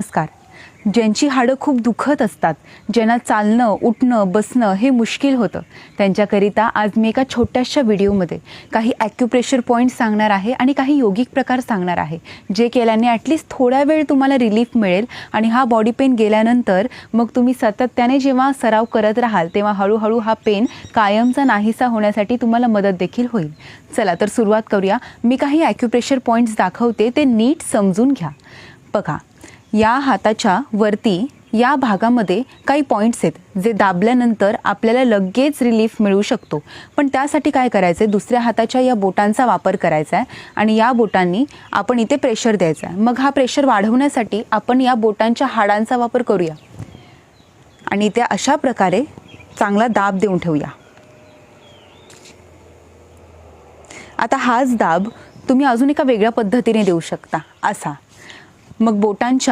नमस्कार. ज्यांची हाडं खूप दुखत असतात, ज्यांना चालणं, उठणं, बसणं हे मुश्किल होतं, त्यांच्याकरिता आज मी एका छोट्याशा व्हिडिओमध्ये काही ॲक्युप्रेशर पॉईंट्स सांगणार आहे आणि काही योगिक प्रकार सांगणार आहे, जे केल्याने ॲटलिस्ट थोडा वेळ तुम्हाला रिलीफ मिळेल आणि हा बॉडी पेन गेल्यानंतर मग तुम्ही सातत्याने जेव्हा सराव करत राहाल तेव्हा हळूहळू हा पेन कायमचा नाहीसा होण्यासाठी तुम्हाला मदत देखील होईल. चला तर सुरुवात करूया. मी काही ॲक्युप्रेशर पॉईंट्स दाखवते, ते नीट समजून घ्या. बघा, या हाताच्या वरती या भागामध्ये काही पॉईंट्स आहेत जे दाबल्यानंतर आपल्याला लगेच रिलीफ मिळू शकतो. पण त्यासाठी काय करायचं आहे, दुसऱ्या हाताच्या या बोटांचा वापर करायचा आहे आणि या बोटांनी आपण इथे प्रेशर द्यायचा आहे. मग हा प्रेशर वाढवण्यासाठी आपण या बोटांच्या हाडांचा वापर करूया आणि इथे अशा प्रकारे चांगला दाब देऊन ठेवूया. आता हाच दाब तुम्ही अजून एका वेगळ्या पद्धतीने देऊ शकता. असा मग बोटांच्या